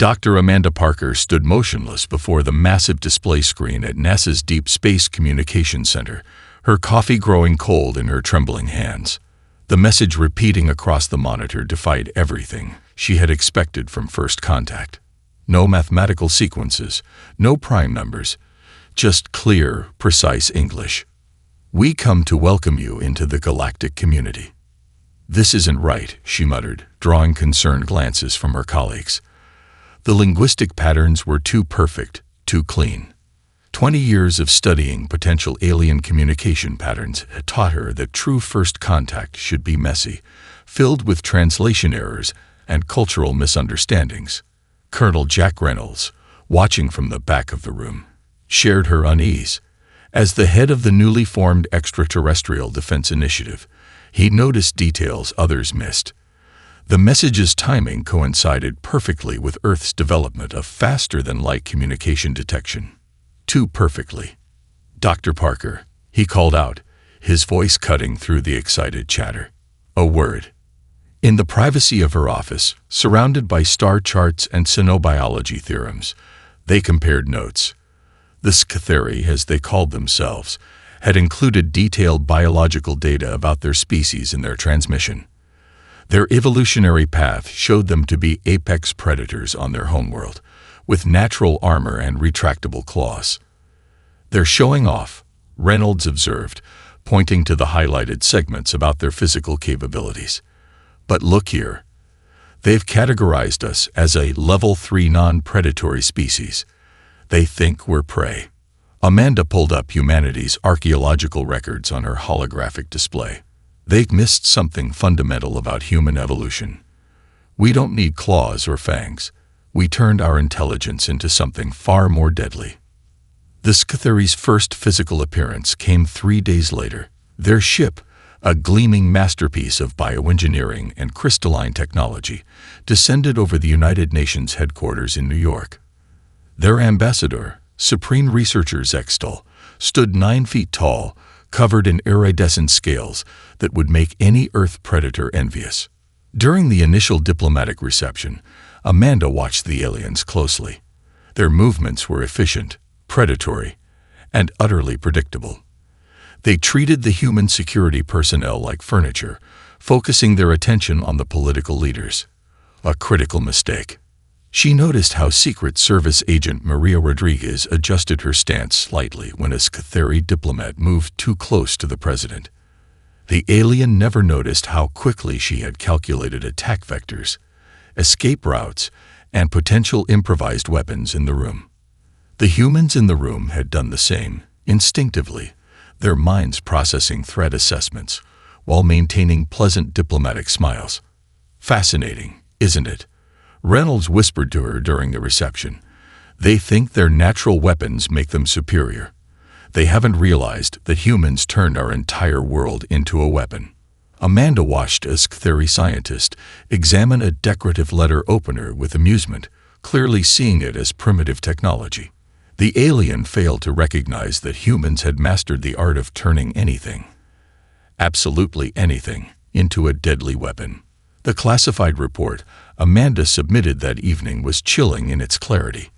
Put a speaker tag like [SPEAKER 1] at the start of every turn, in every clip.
[SPEAKER 1] Dr. Amanda Parker stood motionless before the massive display screen at NASA's Deep Space Communications Center, her coffee growing cold in her trembling hands. The message repeating across the monitor defied everything she had expected from first contact. No mathematical sequences, no prime numbers, just clear, precise English. "We come to welcome you into the galactic community." "This isn't right," she muttered, drawing concerned glances from her colleagues. The linguistic patterns were too perfect, too clean. 20 years of studying potential alien communication patterns had taught her that true first contact should be messy, filled with translation errors and cultural misunderstandings. Colonel Jack Reynolds, watching from the back of the room, shared her unease. As the head of the newly formed Extraterrestrial Defense Initiative, he noticed details others missed. The message's timing coincided perfectly with Earth's development of faster-than-light communication detection. Too perfectly. "Dr. Parker," he called out, his voice cutting through the excited chatter. "A word." In the privacy of her office, surrounded by star charts and xenobiology theorems, they compared notes. The Scatheri, as they called themselves, had included detailed biological data about their species in their transmission. Their evolutionary path showed them to be apex predators on their homeworld, with natural armor and retractable claws. "They're showing off," Reynolds observed, pointing to the highlighted segments about their physical capabilities. "But look here. They've categorized us as a Level 3 non-predatory species. They think we're prey." Amanda pulled up humanity's archaeological records on her holographic display. "They've missed something fundamental about human evolution. We don't need claws or fangs. We turned our intelligence into something far more deadly." The Scatheri's first physical appearance came 3 days later. Their ship, a gleaming masterpiece of bioengineering and crystalline technology, descended over the United Nations headquarters in New York. Their ambassador, Supreme Researcher Zextal, stood 9 feet tall, covered in iridescent scales that would make any Earth predator envious. During the initial diplomatic reception, Amanda watched the aliens closely. Their movements were efficient, predatory, and utterly predictable. They treated the human security personnel like furniture, focusing their attention on the political leaders. A critical mistake. She noticed how Secret Service agent Maria Rodriguez adjusted her stance slightly when a Scatheri diplomat moved too close to the president. The alien never noticed how quickly she had calculated attack vectors, escape routes, and potential improvised weapons in the room. The humans in the room had done the same, instinctively, their minds processing threat assessments while maintaining pleasant diplomatic smiles. "Fascinating, isn't it?" Reynolds whispered to her during the reception. "They think their natural weapons make them superior. They haven't realized that humans turned our entire world into a weapon." Amanda watched a Scatheri scientist examine a decorative letter opener with amusement, clearly seeing it as primitive technology. The alien failed to recognize that humans had mastered the art of turning anything, absolutely anything, into a deadly weapon. The classified report Amanda submitted that evening was chilling in its clarity.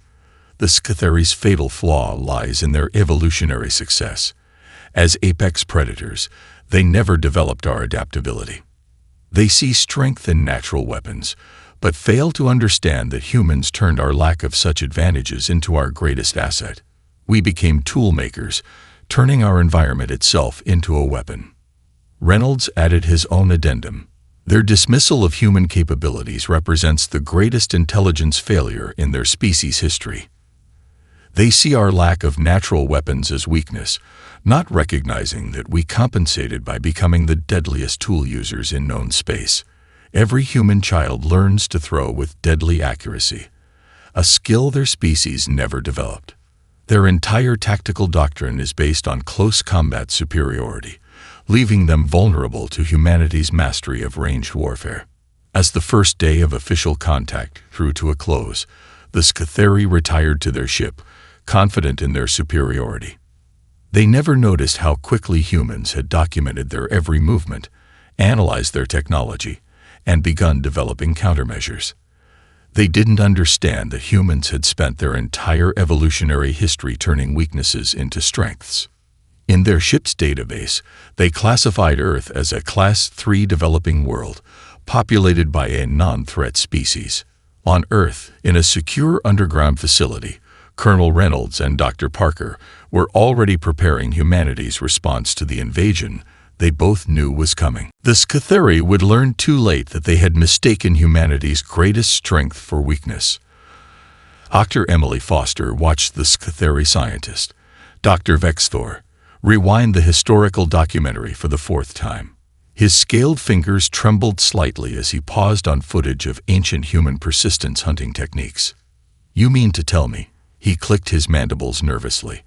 [SPEAKER 1] The Scatheri's fatal flaw lies in their evolutionary success. As apex predators, they never developed our adaptability. They see strength in natural weapons, but fail to understand that humans turned our lack of such advantages into our greatest asset. We became tool makers, turning our environment itself into a weapon. Reynolds added his own addendum. Their dismissal of human capabilities represents the greatest intelligence failure in their species' history. They see our lack of natural weapons as weakness, not recognizing that we compensated by becoming the deadliest tool users in known space. Every human child learns to throw with deadly accuracy, a skill their species never developed. Their entire tactical doctrine is based on close combat superiority, leaving them vulnerable to humanity's mastery of ranged warfare. As the first day of official contact drew to a close, the Scatheri retired to their ship, confident in their superiority. They never noticed how quickly humans had documented their every movement, analyzed their technology, and begun developing countermeasures. They didn't understand that humans had spent their entire evolutionary history turning weaknesses into strengths. In their ship's database, they classified Earth as a Class 3 developing world, populated by a non-threat species. On Earth, in a secure underground facility, Colonel Reynolds and Dr. Parker were already preparing humanity's response to the invasion they both knew was coming. The Scatheri would learn too late that they had mistaken humanity's greatest strength for weakness. Dr. Emily Foster watched the Scatheri scientist, Dr. Vexthor, rewind the historical documentary for the fourth time. His scaled fingers trembled slightly as he paused on footage of ancient human persistence hunting techniques. "You mean to tell me," he clicked his mandibles nervously,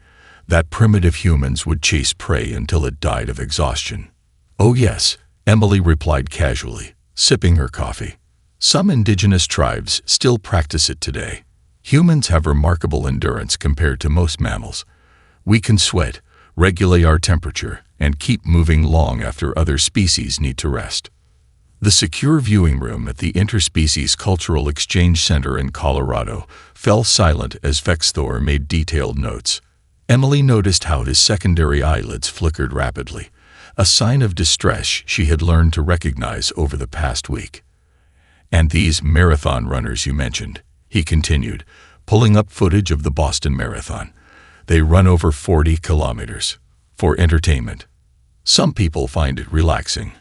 [SPEAKER 1] "that primitive humans would chase prey until it died of exhaustion?" "Oh yes," Emily replied casually, sipping her coffee. "Some indigenous tribes still practice it today. Humans have remarkable endurance compared to most mammals. We can sweat, regulate our temperature, and keep moving long after other species need to rest." The secure viewing room at the Interspecies Cultural Exchange Center in Colorado fell silent as Vexthor made detailed notes. Emily noticed how his secondary eyelids flickered rapidly, a sign of distress she had learned to recognize over the past week. "And these marathon runners you mentioned," he continued, pulling up footage of the Boston Marathon. "They run over 40 kilometers. For entertainment. Some people find it relaxing."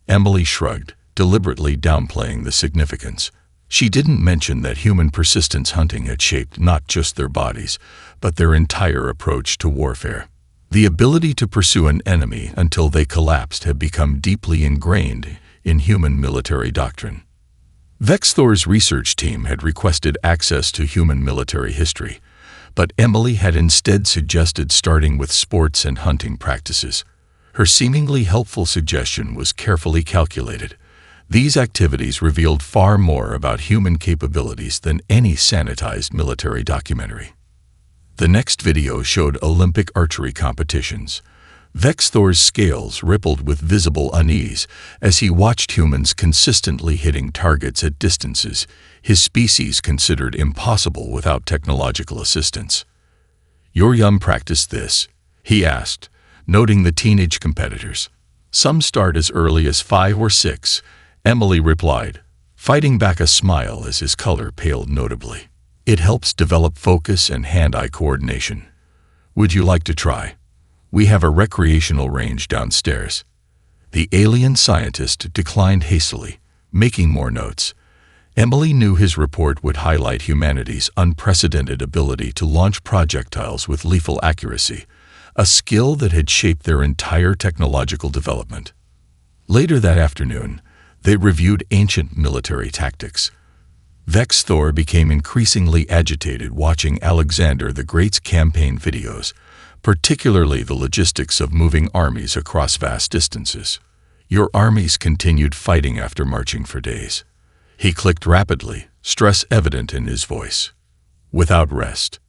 [SPEAKER 1] Emily shrugged, deliberately downplaying the significance. She didn't mention that human persistence hunting had shaped not just their bodies, but their entire approach to warfare. The ability to pursue an enemy until they collapsed had become deeply ingrained in human military doctrine. Vexthor's research team had requested access to human military history, but Emily had instead suggested starting with sports and hunting practices. Her seemingly helpful suggestion was carefully calculated. These activities revealed far more about human capabilities than any sanitized military documentary. The next video showed Olympic archery competitions. Vexthor's scales rippled with visible unease as he watched humans consistently hitting targets at distances his species considered impossible without technological assistance. "Your young practice this?" he asked, noting the teenage competitors. "Some start as early as 5 or 6, Emily replied, fighting back a smile as his color paled notably. "It helps develop focus and hand-eye coordination. Would you like to try? We have a recreational range downstairs." The alien scientist declined hastily, making more notes. Emily knew his report would highlight humanity's unprecedented ability to launch projectiles with lethal accuracy, a skill that had shaped their entire technological development. Later that afternoon, they reviewed ancient military tactics. Vexthor became increasingly agitated watching Alexander the Great's campaign videos, particularly the logistics of moving armies across vast distances. "Your armies continued fighting after marching for days." He clicked rapidly, stress evident in his voice. "Without rest."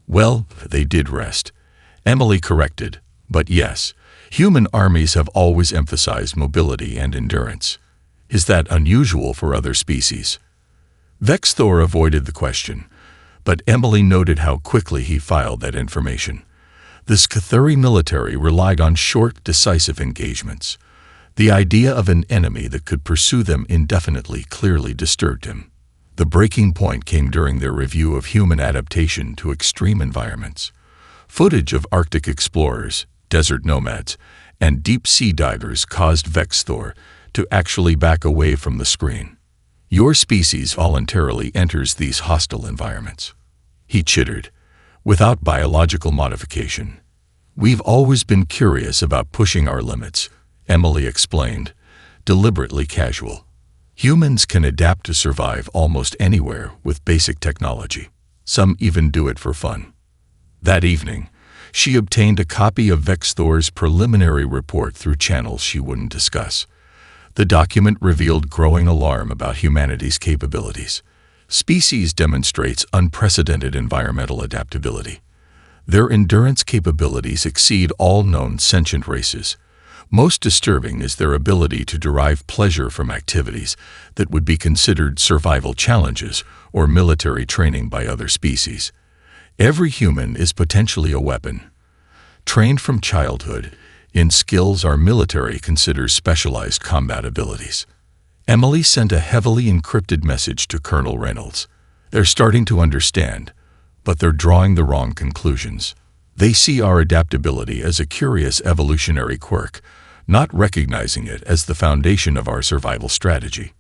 [SPEAKER 1] "Well, they did rest," Emily corrected, "but yes, human armies have always emphasized mobility and endurance. Is that unusual for other species?" Vexthor avoided the question, but Emily noted how quickly he filed that information. The Scatheri military relied on short, decisive engagements. The idea of an enemy that could pursue them indefinitely clearly disturbed him. The breaking point came during their review of human adaptation to extreme environments. Footage of Arctic explorers, desert nomads, and deep-sea divers caused Vexthor to actually back away from the screen. "Your species voluntarily enters these hostile environments," he chittered, "without biological modification. We've always been curious about pushing our limits," Emily explained, deliberately casual. "Humans can adapt to survive almost anywhere with basic technology. Some even do it for fun." That evening, she obtained a copy of Vexthor's preliminary report through channels she wouldn't discuss. The document revealed growing alarm about humanity's capabilities. Species demonstrates unprecedented environmental adaptability. Their endurance capabilities exceed all known sentient races. Most disturbing is their ability to derive pleasure from activities that would be considered survival challenges or military training by other species. Every human is potentially a weapon. Trained from childhood in skills our military considers specialized combat abilities. Emily sent a heavily encrypted message to Colonel Reynolds. They're starting to understand, but they're drawing the wrong conclusions. They see our adaptability as a curious evolutionary quirk, not recognizing it as the foundation of our survival strategy.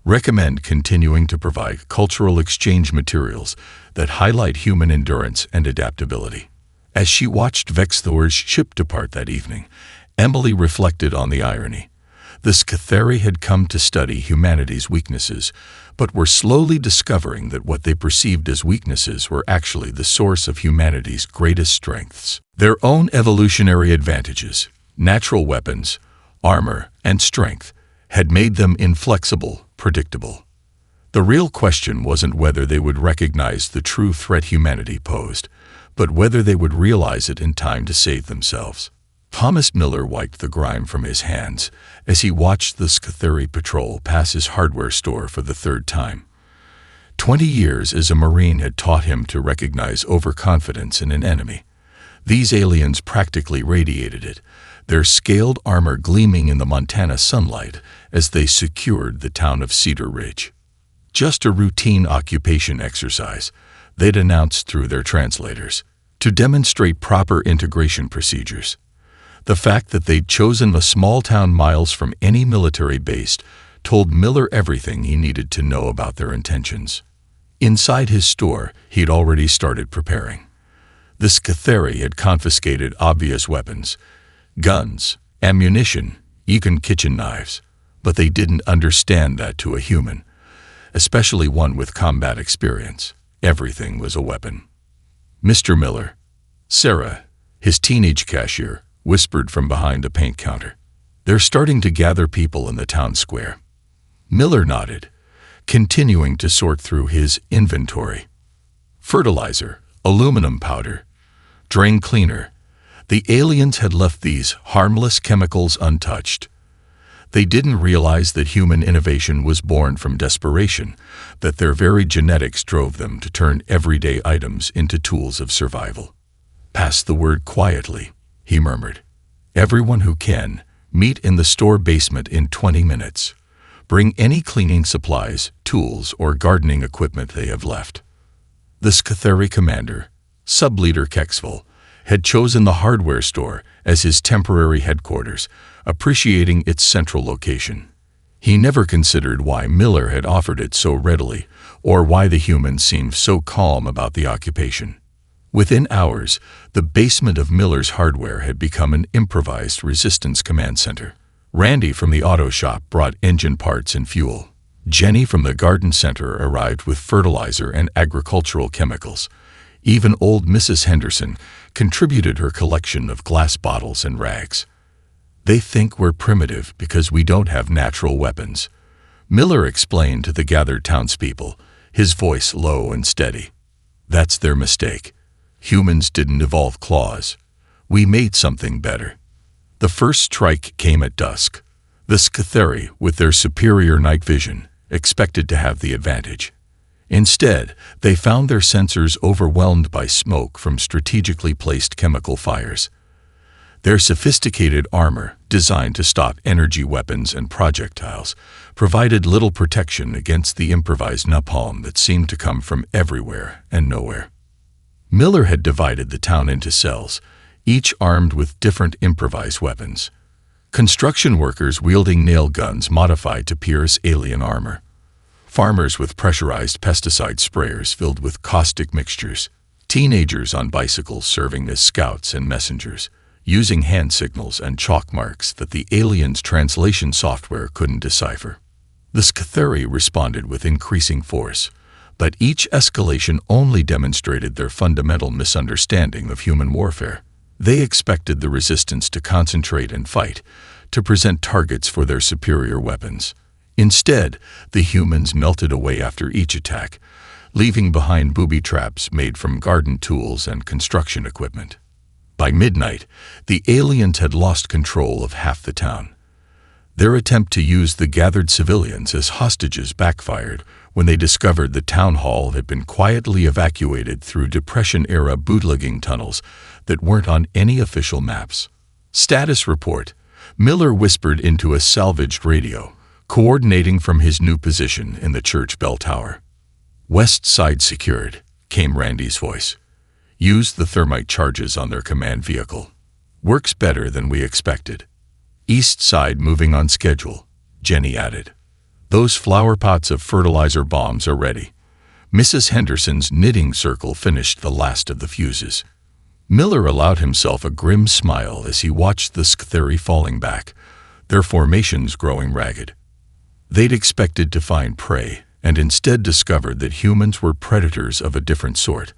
[SPEAKER 1] Recommend continuing to provide cultural exchange materials that highlight human endurance and adaptability. As she watched Vexthor's ship depart that evening, Emily reflected on the irony. The Scatheri had come to study humanity's weaknesses, but were slowly discovering that what they perceived as weaknesses were actually the source of humanity's greatest strengths. Their own evolutionary advantages, natural weapons, armor, and strength, had made them inflexible, predictable. The real question wasn't whether they would recognize the true threat humanity posed, but whether they would realize it in time to save themselves. Thomas Miller wiped the grime from his hands as he watched the Scatheri patrol pass his hardware store for the third time. 20 years as a Marine had taught him to recognize overconfidence in an enemy. These aliens practically radiated it, their scaled armor gleaming in the Montana sunlight as they secured the town of Cedar Ridge. Just a routine occupation exercise, they'd announced through their translators, to demonstrate proper integration procedures. The fact that they'd chosen a small town miles from any military base told Miller everything he needed to know about their intentions. Inside his store, he'd already started preparing. The Scatheri had confiscated obvious weapons, guns, ammunition, even kitchen knives, but they didn't understand that to a human, especially one with combat experience. Everything was a weapon. Mr. Miller, Sarah, his teenage cashier, whispered from behind a paint counter. They're starting to gather people in the town square. Miller nodded, continuing to sort through his inventory. Fertilizer, aluminum powder, drain cleaner. The aliens had left these harmless chemicals untouched. They didn't realize that human innovation was born from desperation, that their very genetics drove them to turn everyday items into tools of survival. Pass the word quietly, he murmured. Everyone who can, meet in the store basement in 20 minutes. Bring any cleaning supplies, tools, or gardening equipment they have left. The Scatheri commander, Subleader Kexville, had chosen the hardware store as his temporary headquarters, appreciating its central location. He never considered why Miller had offered it so readily, or why the humans seemed so calm about the occupation. Within hours, the basement of Miller's hardware had become an improvised resistance command center. Randy from the auto shop brought engine parts and fuel. Jenny from the garden center arrived with fertilizer and agricultural chemicals. Even old Mrs. Henderson contributed her collection of glass bottles and rags. They think we're primitive because we don't have natural weapons, Miller explained to the gathered townspeople, his voice low and steady. That's their mistake. Humans didn't evolve claws. We made something better. The first strike came at dusk. The Scatheri, with their superior night vision, expected to have the advantage. Instead, they found their sensors overwhelmed by smoke from strategically placed chemical fires. Their sophisticated armor, designed to stop energy weapons and projectiles, provided little protection against the improvised napalm that seemed to come from everywhere and nowhere. Miller had divided the town into cells, each armed with different improvised weapons. Construction workers wielding nail guns modified to pierce alien armor. Farmers with pressurized pesticide sprayers filled with caustic mixtures. Teenagers on bicycles serving as scouts and messengers, using hand signals and chalk marks that the aliens' translation software couldn't decipher. The Scatheri responded with increasing force, but each escalation only demonstrated their fundamental misunderstanding of human warfare. They expected the resistance to concentrate and fight, to present targets for their superior weapons. Instead, the humans melted away after each attack, leaving behind booby traps made from garden tools and construction equipment. By midnight, the aliens had lost control of half the town. Their attempt to use the gathered civilians as hostages backfired when they discovered the town hall had been quietly evacuated through Depression-era bootlegging tunnels that weren't on any official maps. Status report. Miller whispered into a salvaged radio, coordinating from his new position in the church bell tower. West side secured, came Randy's voice. Use the thermite charges on their command vehicle. Works better than we expected. East side moving on schedule, Jenny added. Those flower pots of fertilizer bombs are ready. Mrs. Henderson's knitting circle finished the last of the fuses. Miller allowed himself a grim smile as he watched the Sktheri falling back, their formations growing ragged. They'd expected to find prey, and instead discovered that humans were predators of a different sort,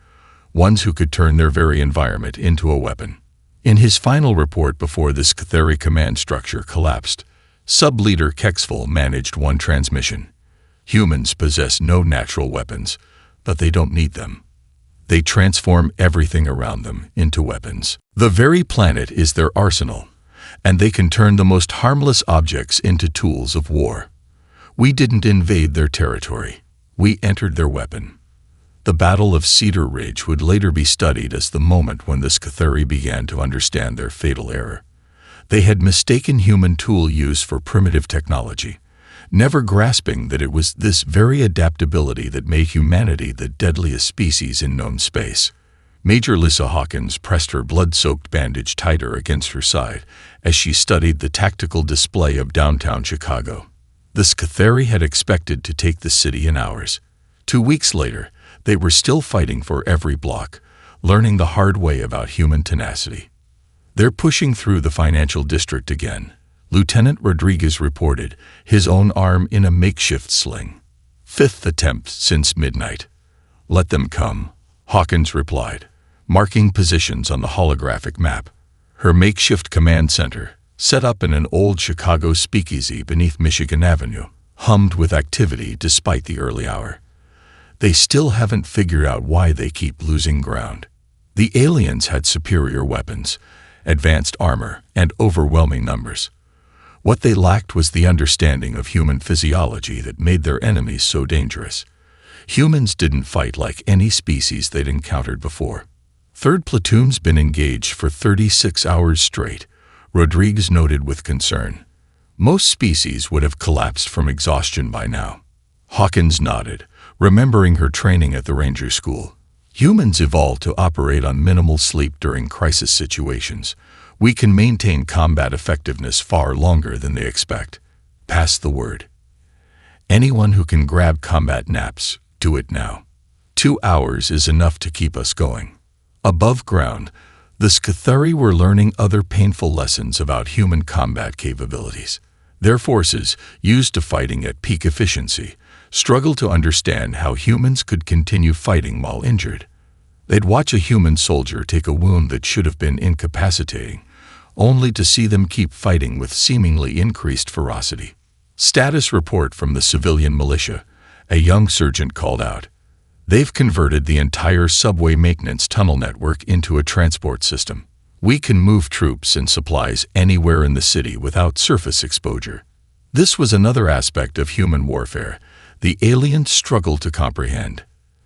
[SPEAKER 1] ones who could turn their very environment into a weapon. In his final report before the Sktheri command structure collapsed, Sub-Leader Kexful managed one transmission. Humans possess no natural weapons, but they don't need them. They transform everything around them into weapons. The very planet is their arsenal, and they can turn the most harmless objects into tools of war. We didn't invade their territory. We entered their weapon. The Battle of Cedar Ridge would later be studied as the moment when the Sktheri began to understand their fatal error. They had mistaken human tool use for primitive technology, never grasping that it was this very adaptability that made humanity the deadliest species in known space. Major Lissa Hawkins pressed her blood-soaked bandage tighter against her side as she studied the tactical display of downtown Chicago. The Sktheri had expected to take the city in hours. 2 weeks later, they were still fighting for every block, learning the hard way about human tenacity. They're pushing through the financial district again, Lieutenant Rodriguez reported, his own arm in a makeshift sling. 5th attempt since midnight. Let them come, Hawkins replied, marking positions on the holographic map. Her makeshift command center, set up in an old Chicago speakeasy beneath Michigan Avenue, hummed with activity despite the early hour. They still haven't figured out why they keep losing ground. The aliens had superior weapons, advanced armor, and overwhelming numbers. What they lacked was the understanding of human physiology that made their enemies so dangerous. Humans didn't fight like any species they'd encountered before. 3rd Platoon's been engaged for 36 hours straight, Rodriguez noted with concern. Most species would have collapsed from exhaustion by now. Hawkins nodded, remembering her training at the Ranger School. Humans evolved to operate on minimal sleep during crisis situations. We can maintain combat effectiveness far longer than they expect. Pass the word. Anyone who can grab combat naps, do it now. 2 hours is enough to keep us going. Above ground, the Sktheri were learning other painful lessons about human combat capabilities. Their forces, used to fighting at peak efficiency, struggled to understand how humans could continue fighting while injured. They'd watch a human soldier take a wound that should have been incapacitating, only to see them keep fighting with seemingly increased ferocity. Status report from the civilian militia, a young sergeant called out. They've converted the entire subway maintenance tunnel network into a transport system. We can move troops and supplies anywhere in the city without surface exposure. This was another aspect of human warfare the aliens struggled to comprehend.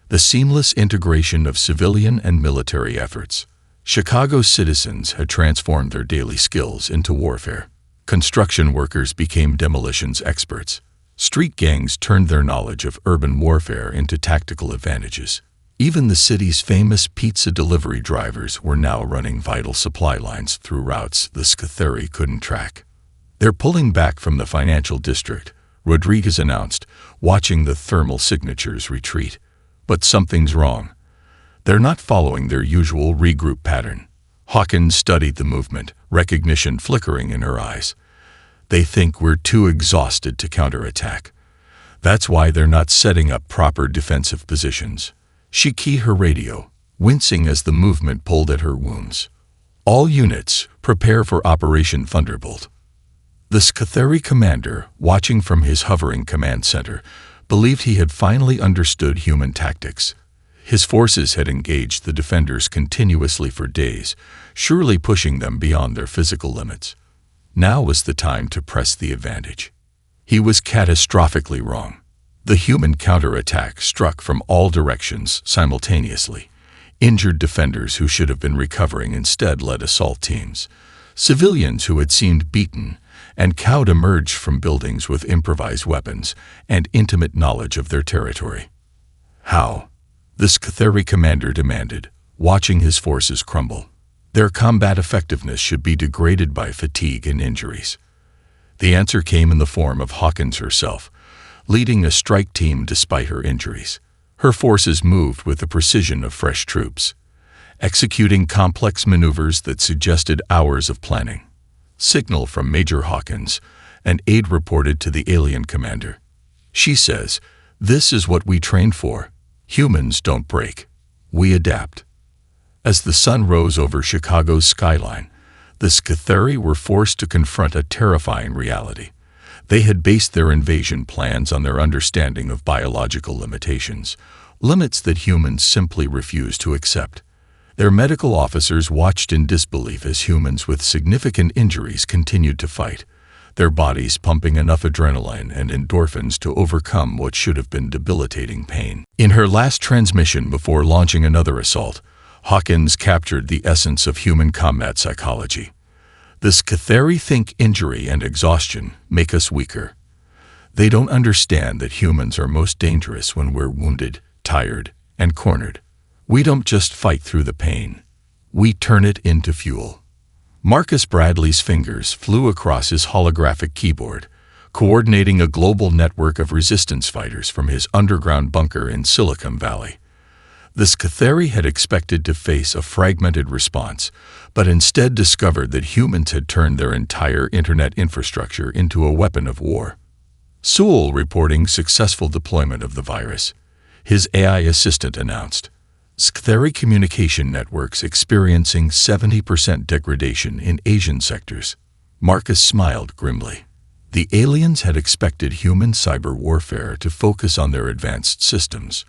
[SPEAKER 1] The seamless integration of civilian and military efforts. Chicago's citizens had transformed their daily skills into warfare. Construction workers became demolitions experts. Street gangs turned their knowledge of urban warfare into tactical advantages. Even the city's famous pizza delivery drivers were now running vital supply lines through routes the Sktheri couldn't track. They're pulling back from the financial district, Rodriguez announced, watching the thermal signatures retreat. But something's wrong. They're not following their usual regroup pattern. Hawkins studied the movement, recognition flickering in her eyes. They think we're too exhausted to counterattack. That's why they're not setting up proper defensive positions. She keyed her radio, wincing as the movement pulled at her wounds. All units, prepare for Operation Thunderbolt. The Sktheri commander, watching from his hovering command center, believed he had finally understood human tactics. His forces had engaged the defenders continuously for days, surely pushing them beyond their physical limits. Now was the time to press the advantage. He was catastrophically wrong. The human counterattack struck from all directions simultaneously. Injured defenders who should have been recovering instead led assault teams. Civilians who had seemed beaten and cowed emerged from buildings with improvised weapons and intimate knowledge of their territory. How? The Scatheri commander demanded, watching his forces crumble. Their combat effectiveness should be degraded by fatigue and injuries. The answer came in the form of Hawkins herself, leading a strike team despite her injuries. Her forces moved with the precision of fresh troops, executing complex maneuvers that suggested hours of planning. Signal from Major Hawkins, an aide reported to the alien commander. She says, "This is what we trained for. Humans don't break. We adapt." As the sun rose over Chicago's skyline, the Scatheri were forced to confront a terrifying reality. They had based their invasion plans on their understanding of biological limitations, limits that humans simply refused to accept. Their medical officers watched in disbelief as humans with significant injuries continued to fight, their bodies pumping enough adrenaline and endorphins to overcome what should have been debilitating pain. In her last transmission before launching another assault, Hawkins captured the essence of human combat psychology. The Scatheri think injury and exhaustion make us weaker. They don't understand that humans are most dangerous when we're wounded, tired, and cornered. We don't just fight through the pain. We turn it into fuel. Marcus Bradley's fingers flew across his holographic keyboard, coordinating a global network of resistance fighters from his underground bunker in Silicon Valley. The Scatheri had expected to face a fragmented response, but instead discovered that humans had turned their entire internet infrastructure into a weapon of war. Sewell reporting successful deployment of the virus. His AI assistant announced, "Scatheri communication networks experiencing 70% degradation in Asian sectors." Marcus smiled grimly. The aliens had expected human cyber warfare to focus on their advanced systems.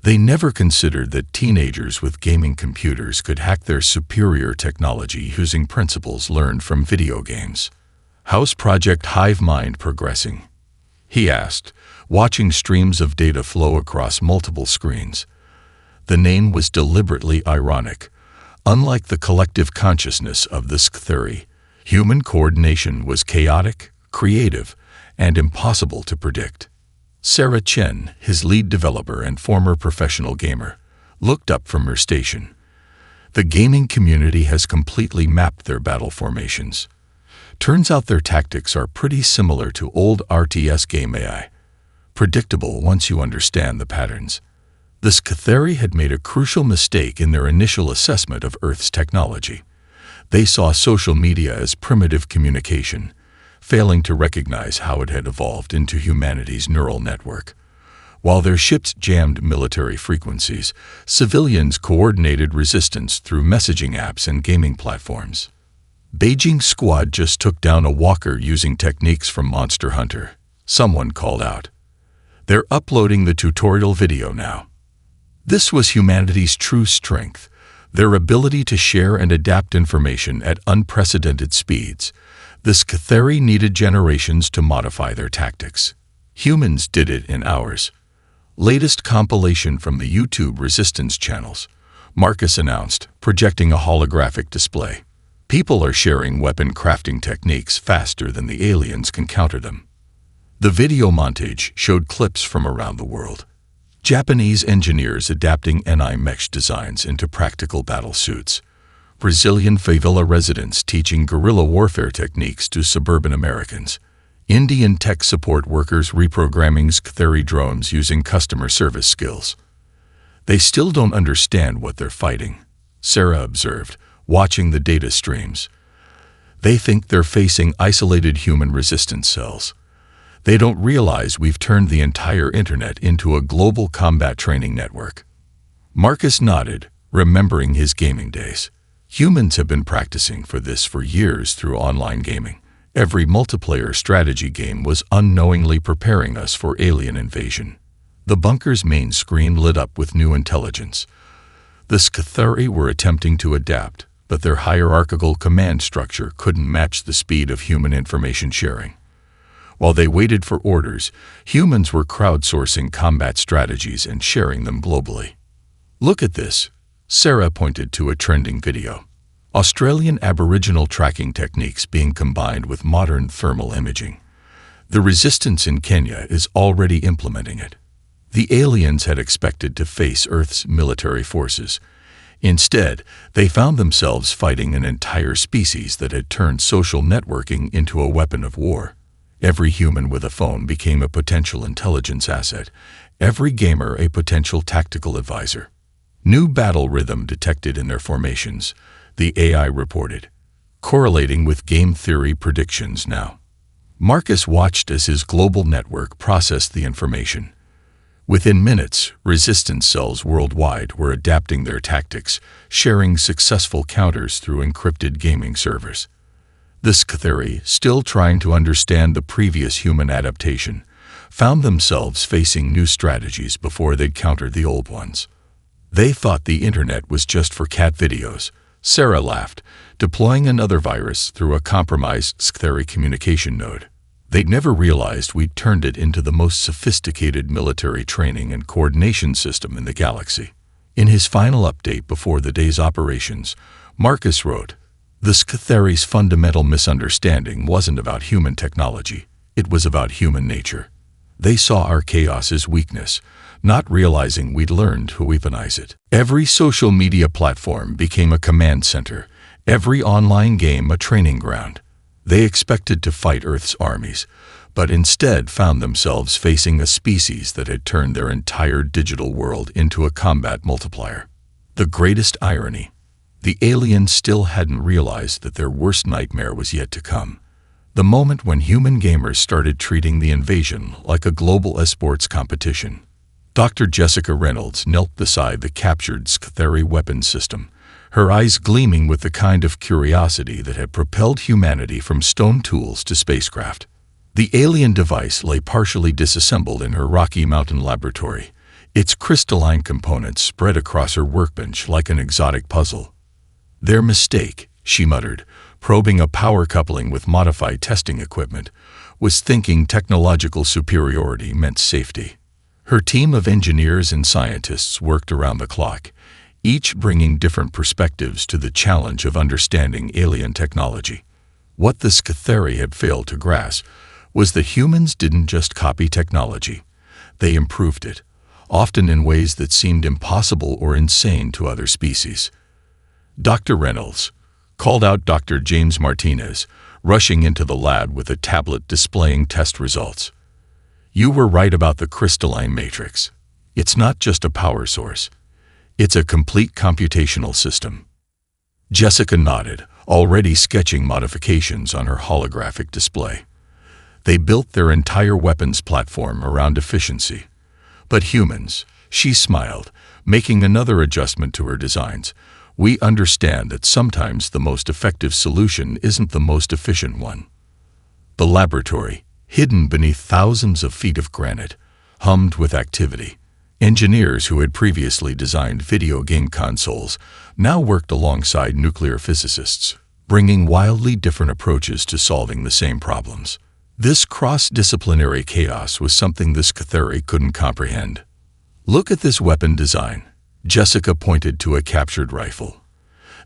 [SPEAKER 1] They never considered that teenagers with gaming computers could hack their superior technology using principles learned from video games. "How's Project Hive Mind progressing?" he asked, watching streams of data flow across multiple screens. The name was deliberately ironic. Unlike the collective consciousness of the Scatheri, human coordination was chaotic, creative, and impossible to predict. Sarah Chen, his lead developer and former professional gamer, looked up from her station. The gaming community has completely mapped their battle formations. Turns out their tactics are pretty similar to old RTS game AI. Predictable once you understand the patterns. The Scatheri had made a crucial mistake in their initial assessment of Earth's technology. They saw social media as primitive communication, failing to recognize how it had evolved into humanity's neural network. While their ships jammed military frequencies, civilians coordinated resistance through messaging apps and gaming platforms. Beijing squad just took down a walker using techniques from Monster Hunter, someone called out. They're uploading the tutorial video now. This was humanity's true strength, their ability to share and adapt information at unprecedented speeds. The Scatheri needed generations to modify their tactics. Humans did it in hours. Latest compilation from the YouTube resistance channels, Marcus announced, projecting a holographic display. People are sharing weapon crafting techniques faster than the aliens can counter them. The video montage showed clips from around the world. Japanese engineers adapting NI mesh designs into practical battle suits. Brazilian favela residents teaching guerrilla warfare techniques to suburban Americans. Indian tech support workers reprogramming Scatheri drones using customer service skills. They still don't understand what they're fighting, Sarah observed, watching the data streams. They think they're facing isolated human resistance cells. They don't realize we've turned the entire internet into a global combat training network. Marcus nodded, remembering his gaming days. Humans have been practicing for this for years through online gaming. Every multiplayer strategy game was unknowingly preparing us for alien invasion. The bunker's main screen lit up with new intelligence. The Scathari were attempting to adapt, but their hierarchical command structure couldn't match the speed of human information sharing. While they waited for orders, humans were crowdsourcing combat strategies and sharing them globally. "Look at this," Sarah pointed to a trending video. Australian Aboriginal tracking techniques being combined with modern thermal imaging. The resistance in Kenya is already implementing it. The aliens had expected to face Earth's military forces. Instead, they found themselves fighting an entire species that had turned social networking into a weapon of war. Every human with a phone became a potential intelligence asset, every gamer a potential tactical advisor. New battle rhythm detected in their formations, the AI reported, correlating with game theory predictions now. Marcus watched as his global network processed the information. Within minutes, resistance cells worldwide were adapting their tactics, sharing successful counters through encrypted gaming servers. The Scathari, still trying to understand the previous human adaptation, found themselves facing new strategies before they'd countered the old ones. They thought the internet was just for cat videos. Sarah laughed, deploying another virus through a compromised Scathari communication node. They'd never realized we'd turned it into the most sophisticated military training and coordination system in the galaxy. In his final update before the day's operations, Marcus wrote, "The Scathari's fundamental misunderstanding wasn't about human technology, it was about human nature. They saw our chaos as weakness, not realizing we'd learned to weaponize it. Every social media platform became a command center, every online game a training ground. They expected to fight Earth's armies, but instead found themselves facing a species that had turned their entire digital world into a combat multiplier. The greatest irony, the aliens still hadn't realized that their worst nightmare was yet to come. The moment when human gamers started treating the invasion like a global esports competition." Dr. Jessica Reynolds knelt beside the captured Scathari weapons system, her eyes gleaming with the kind of curiosity that had propelled humanity from stone tools to spacecraft. The alien device lay partially disassembled in her Rocky Mountain laboratory, its crystalline components spread across her workbench like an exotic puzzle. "Their mistake," she muttered, probing a power coupling with modified testing equipment, was thinking technological superiority meant safety. Her team of engineers and scientists worked around the clock, each bringing different perspectives to the challenge of understanding alien technology. What the Scathari had failed to grasp was that humans didn't just copy technology, they improved it, often in ways that seemed impossible or insane to other species. Dr. Reynolds called out Dr. James Martinez, rushing into the lab with a tablet displaying test results. "You were right about the crystalline matrix. It's not just a power source. It's a complete computational system." Jessica nodded, already sketching modifications on her holographic display. They built their entire weapons platform around efficiency. "But humans," she smiled, making another adjustment to her designs, "we understand that sometimes the most effective solution isn't the most efficient one." The laboratory, hidden beneath thousands of feet of granite, hummed with activity. Engineers who had previously designed video game consoles now worked alongside nuclear physicists, bringing wildly different approaches to solving the same problems. This cross-disciplinary chaos was something the Scathari couldn't comprehend. "Look at this weapon design," Jessica pointed to a captured rifle.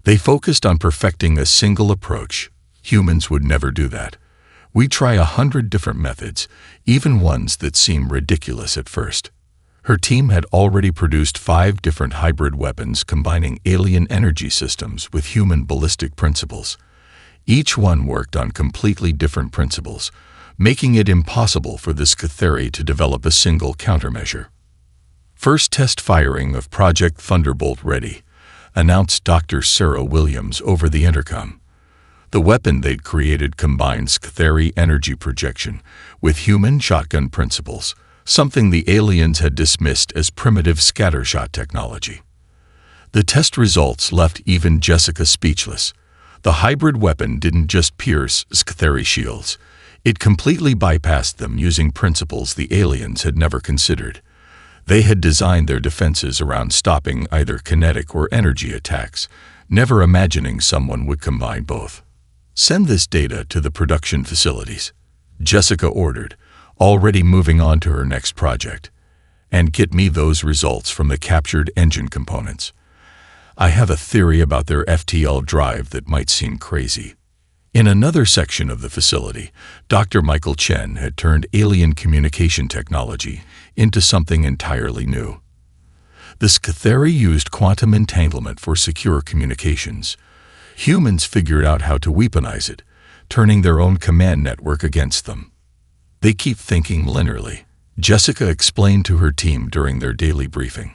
[SPEAKER 1] "They focused on perfecting a single approach. Humans would never do that. We try 100 different methods, even ones that seem ridiculous at first." Her team had already produced 5 different hybrid weapons combining alien energy systems with human ballistic principles. Each one worked on completely different principles, making it impossible for the Scathari to develop a single countermeasure. "First test firing of Project Thunderbolt ready," announced Dr. Sarah Williams over the intercom. The weapon they'd created combined Scathari energy projection with human shotgun principles, something the aliens had dismissed as primitive scattershot technology. The test results left even Jessica speechless. The hybrid weapon didn't just pierce Scathari shields, it completely bypassed them using principles the aliens had never considered. They had designed their defenses around stopping either kinetic or energy attacks, never imagining someone would combine both. "Send this data to the production facilities," Jessica ordered, already moving on to her next project. "And get me those results from the captured engine components. I have a theory about their FTL drive that might seem crazy." In another section of the facility, Dr. Michael Chen had turned alien communication technology into something entirely new. The Scatheri used quantum entanglement for secure communications. Humans figured out how to weaponize it, turning their own command network against them. "They keep thinking linearly," Jessica explained to her team during their daily briefing.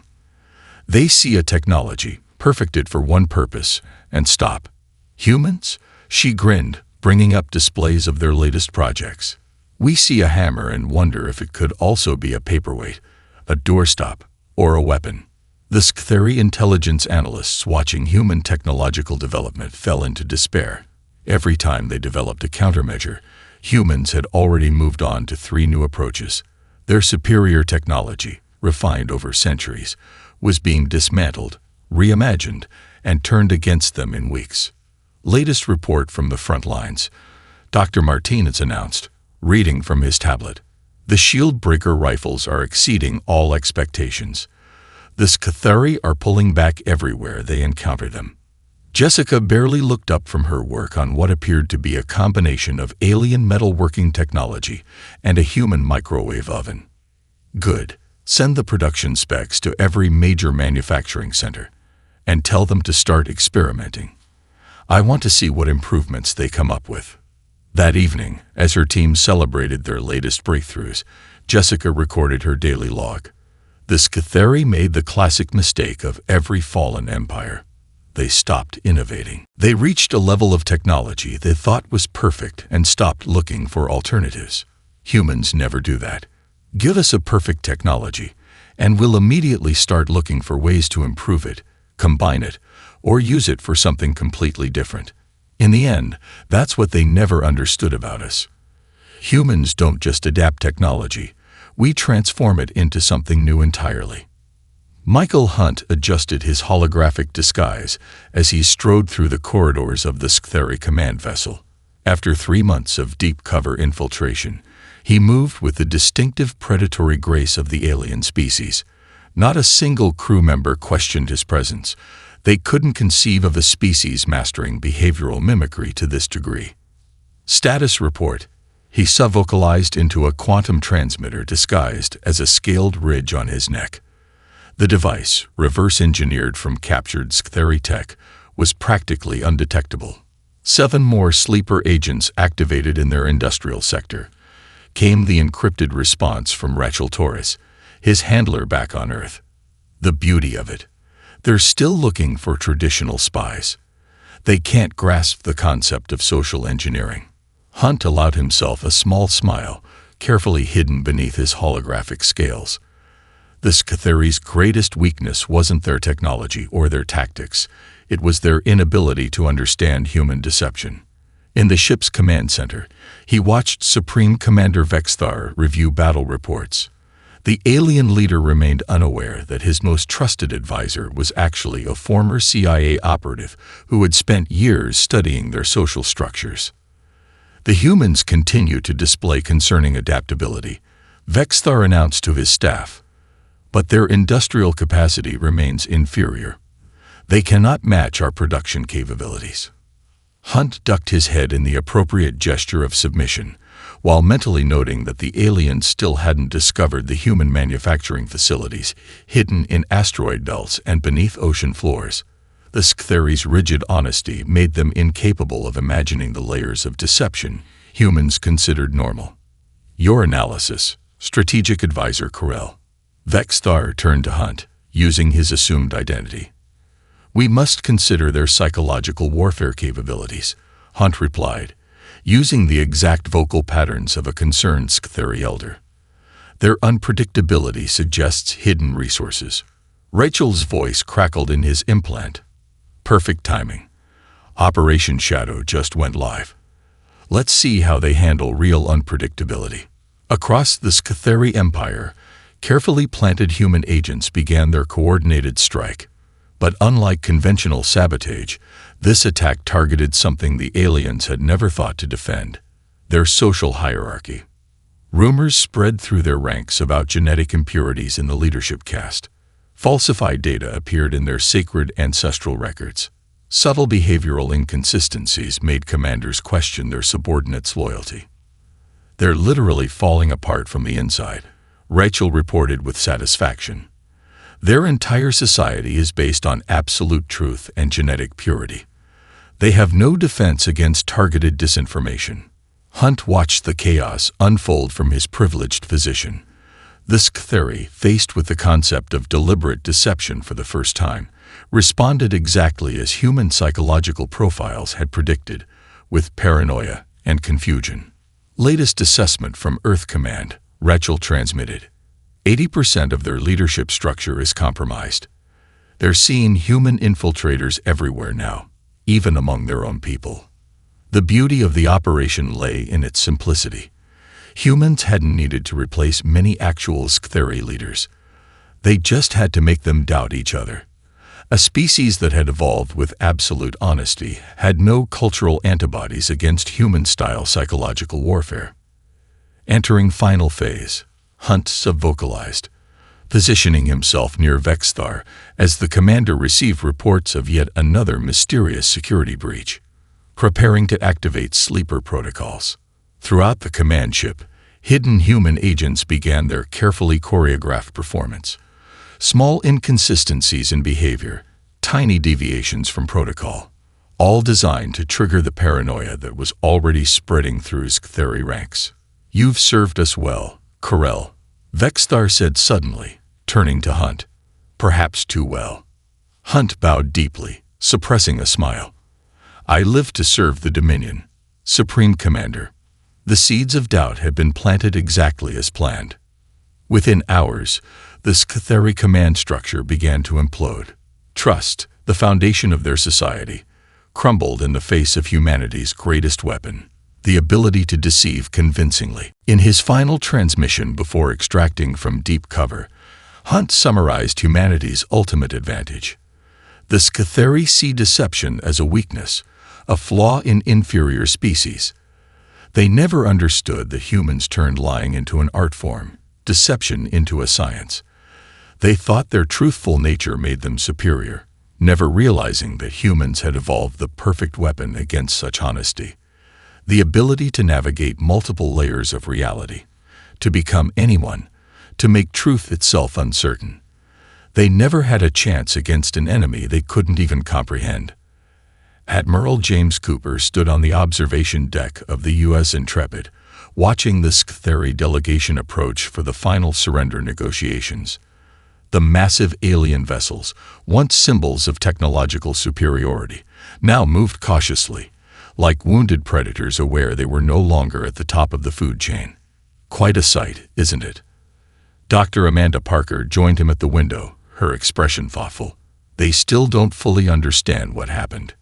[SPEAKER 1] "They see a technology, perfected for one purpose, and stop. Humans?" She grinned, bringing up displays of their latest projects. "We see a hammer and wonder if it could also be a paperweight, a doorstop, or a weapon." The Scatheri intelligence analysts watching human technological development fell into despair. Every time they developed a countermeasure, humans had already moved on to 3 new approaches. Their superior technology, refined over centuries, was being dismantled, reimagined, and turned against them in weeks. Latest report from the front lines, Dr. Martinez announced, reading from his tablet. "The shield breaker rifles are exceeding all expectations. The Scatheri are pulling back everywhere they encounter them." Jessica barely looked up from her work on what appeared to be a combination of alien metalworking technology and a human microwave oven. "Good. Send the production specs to every major manufacturing center and tell them to start experimenting. I want to see what improvements they come up with." That evening, as her team celebrated their latest breakthroughs, Jessica recorded her daily log. The Scatheri made the classic mistake of every fallen empire. They stopped innovating. They reached a level of technology they thought was perfect and stopped looking for alternatives. Humans never do that. Give us a perfect technology, and we'll immediately start looking for ways to improve it, combine it, or use it for something completely different. In the end, that's what they never understood about us. Humans don't just adapt technology, we transform it into something new entirely. Michael Hunt adjusted his holographic disguise as he strode through the corridors of the Scatheri command vessel. After 3 months of deep cover infiltration, he moved with the distinctive predatory grace of the alien species. Not a single crew member questioned his presence. They couldn't conceive of a species mastering behavioral mimicry to this degree. "Status report," he subvocalized into a quantum transmitter disguised as a scaled ridge on his neck. The device, reverse-engineered from captured Scatheri tech, was practically undetectable. 7 more sleeper agents activated in their industrial sector. Came the encrypted response from Rachel Torres, his handler back on Earth. The beauty of it. They're still looking for traditional spies. They can't grasp the concept of social engineering. Hunt allowed himself a small smile, carefully hidden beneath his holographic scales. The Scatheri's greatest weakness wasn't their technology or their tactics. It was their inability to understand human deception. In the ship's command center, he watched Supreme Commander Vexthar review battle reports. The alien leader remained unaware that his most trusted advisor was actually a former CIA operative who had spent years studying their social structures. The humans continue to display concerning adaptability, Vexthar announced to his staff, but their industrial capacity remains inferior. They cannot match our production capabilities. Hunt ducked his head in the appropriate gesture of submission, while mentally noting that the aliens still hadn't discovered the human manufacturing facilities hidden in asteroid belts and beneath ocean floors. The Scatheri's rigid honesty made them incapable of imagining the layers of deception humans considered normal. "Your analysis, Strategic Advisor Corell." Vexthar turned to Hunt, using his assumed identity. "We must consider their psychological warfare capabilities," Hunt replied, using the exact vocal patterns of a concerned Scatheri elder. "Their unpredictability suggests hidden resources." Rachel's voice crackled in his implant. "Perfect timing. Operation Shadow just went live. Let's see how they handle real unpredictability." Across the Scatheri Empire, Carefully planted human agents began their coordinated strike. But unlike conventional sabotage, this attack targeted something the aliens had never thought to defend: their social hierarchy. Rumors spread through their ranks about genetic impurities in the leadership caste. Falsified data appeared in their sacred ancestral records. Subtle behavioral inconsistencies made commanders question their subordinates' loyalty. "They're literally falling apart from the inside," Rachel reported with satisfaction. "Their entire society is based on absolute truth and genetic purity. They have no defense against targeted disinformation." Hunt watched the chaos unfold from his privileged position. The Sktheri, faced with the concept of deliberate deception for the first time, responded exactly as human psychological profiles had predicted, with paranoia and confusion. "Latest assessment from Earth Command," Rachel transmitted. 80% of their leadership structure is compromised. They're seeing human infiltrators everywhere now, even among their own people. The beauty of the operation lay in its simplicity. Humans hadn't needed to replace many actual Sktheri leaders. They just had to make them doubt each other. A species that had evolved with absolute honesty had no cultural antibodies against human-style psychological warfare. Entering final phase, Hunt subvocalized, positioning himself near Vexthar as the commander received reports of yet another mysterious security breach. Preparing to activate sleeper protocols. Throughout the command ship, hidden human agents began their carefully choreographed performance. Small inconsistencies in behavior, tiny deviations from protocol, all designed to trigger the paranoia that was already spreading through Sktheri ranks. "You've served us well, Corell," Vexthar said suddenly, turning to Hunt. "Perhaps too well." Hunt bowed deeply, suppressing a smile. "I live to serve the Dominion, Supreme Commander." The seeds of doubt had been planted exactly as planned. Within hours, the Sktheri command structure began to implode. Trust, the foundation of their society, crumbled in the face of humanity's greatest weapon: the ability to deceive convincingly. In his final transmission before extracting from deep cover, Hunt summarized humanity's ultimate advantage. The Sktheri see deception as a weakness, a flaw in inferior species. They never understood that humans turned lying into an art form, deception into a science. They thought their truthful nature made them superior, never realizing that humans had evolved the perfect weapon against such honesty: the ability to navigate multiple layers of reality, to become anyone, to make truth itself uncertain. They never had a chance against an enemy they couldn't even comprehend. Admiral James Cooper stood on the observation deck of the U.S. Intrepid, watching the Sktheri delegation approach for the final surrender negotiations. The massive alien vessels, once symbols of technological superiority, now moved cautiously, like wounded predators aware they were no longer at the top of the food chain. Quite a sight, isn't it? Dr. Amanda Parker joined him at the window, her expression thoughtful. "They still don't fully understand what happened."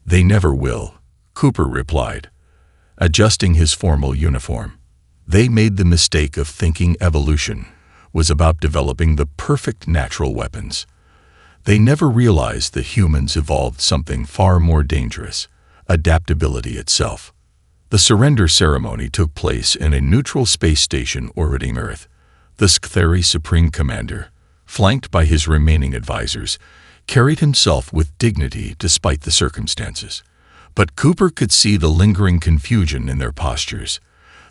[SPEAKER 1] "They never will," Cooper replied, adjusting his formal uniform. "They made the mistake of thinking evolution was about developing the perfect natural weapons. They never realized that humans evolved something far more dangerous: adaptability itself." The surrender ceremony took place in a neutral space station orbiting Earth. The Sktheri Supreme Commander, flanked by his remaining advisors, carried himself with dignity despite the circumstances. But Cooper could see the lingering confusion in their postures,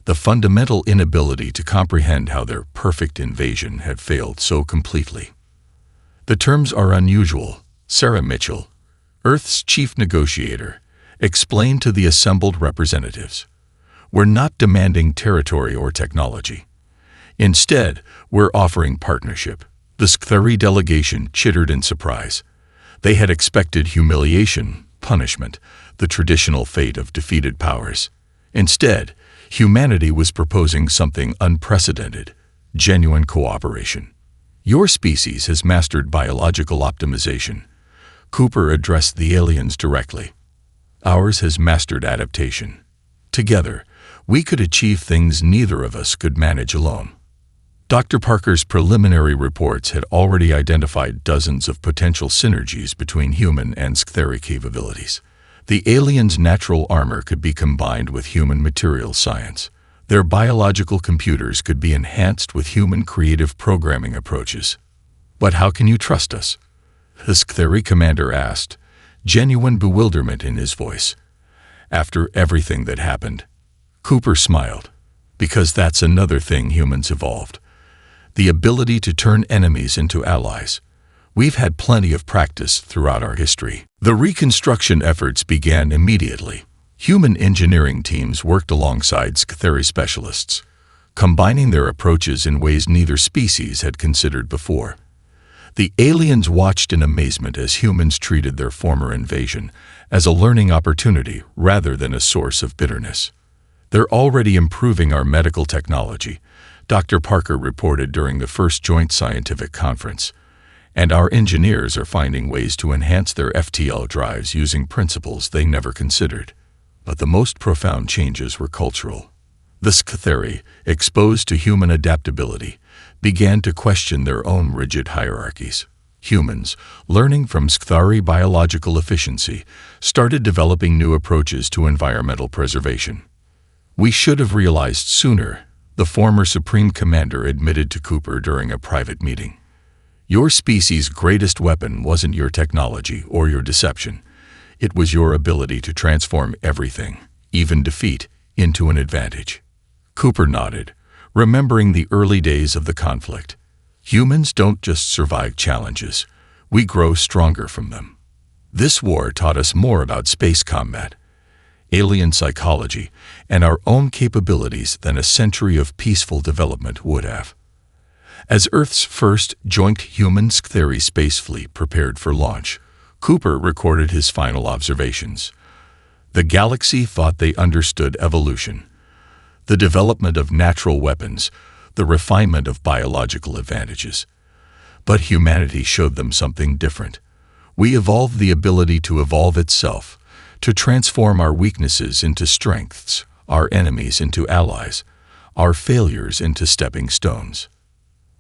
[SPEAKER 1] the fundamental inability to comprehend how their perfect invasion had failed so completely. "The terms are unusual," Sarah Mitchell, Earth's chief negotiator, explained to the assembled representatives. "We're not demanding territory or technology. Instead, we're offering partnership." The Sktheri delegation chittered in surprise. They had expected humiliation, punishment, the traditional fate of defeated powers. Instead, humanity was proposing something unprecedented: genuine cooperation. "Your species has mastered biological optimization," Cooper addressed the aliens directly. "Ours has mastered adaptation. Together, we could achieve things neither of us could manage alone." Dr. Parker's preliminary reports had already identified dozens of potential synergies between human and Scytheri capabilities. The aliens' natural armor could be combined with human material science. Their biological computers could be enhanced with human creative programming approaches. But how can you trust us? The Scytheri commander asked, genuine bewilderment in his voice. After everything that happened, Cooper smiled. Because that's another thing humans evolved. The ability to turn enemies into allies. We've had plenty of practice throughout our history. The reconstruction efforts began immediately. Human engineering teams worked alongside Scytheri specialists, combining their approaches in ways neither species had considered before. The aliens watched in amazement as humans treated their former invasion as a learning opportunity rather than a source of bitterness. They're already improving our medical technology, Dr. Parker reported during the first Joint Scientific Conference, and our engineers are finding ways to enhance their FTL drives using principles they never considered. But the most profound changes were cultural. The Scytheri, exposed to human adaptability, began to question their own rigid hierarchies. Humans, learning from Scytheri biological efficiency, started developing new approaches to environmental preservation. We should have realized sooner, the former Supreme Commander admitted to Cooper during a private meeting. Your species' greatest weapon wasn't your technology or your deception. It was your ability to transform everything, even defeat, into an advantage. Cooper nodded, remembering the early days of the conflict. Humans don't just survive challenges, we grow stronger from them. This war taught us more about space combat, alien psychology, and our own capabilities than a century of peaceful development would have. As Earth's first joint human Scytheri space fleet prepared for launch, Cooper recorded his final observations. The galaxy thought they understood evolution, the development of natural weapons, the refinement of biological advantages. But humanity showed them something different. We evolved the ability to evolve itself, to transform our weaknesses into strengths, our enemies into allies, our failures into stepping stones.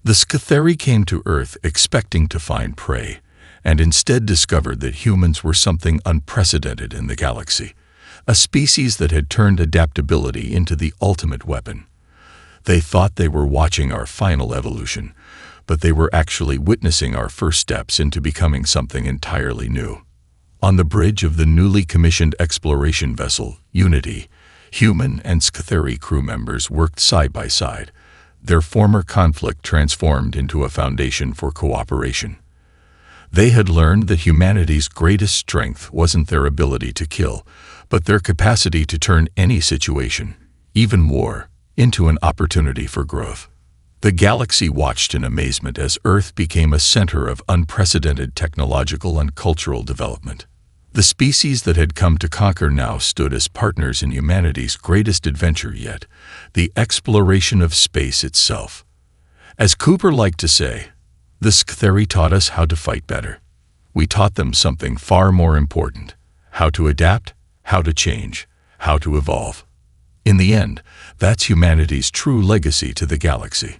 [SPEAKER 1] The Scytheri came to Earth expecting to find prey, and instead discovered that humans were something unprecedented in the galaxy, a species that had turned adaptability into the ultimate weapon. They thought they were watching our final evolution, but they were actually witnessing our first steps into becoming something entirely new. On the bridge of the newly commissioned exploration vessel, Unity, human and Scytheri crew members worked side by side, their former conflict transformed into a foundation for cooperation. They had learned that humanity's greatest strength wasn't their ability to kill, but their capacity to turn any situation, even war, into an opportunity for growth. The galaxy watched in amazement as Earth became a center of unprecedented technological and cultural development. The species that had come to conquer now stood as partners in humanity's greatest adventure yet, the exploration of space itself. As Cooper liked to say, the Scytheri taught us how to fight better. We taught them something far more important: how to adapt, how to change, how to evolve. In the end, that's humanity's true legacy to the galaxy.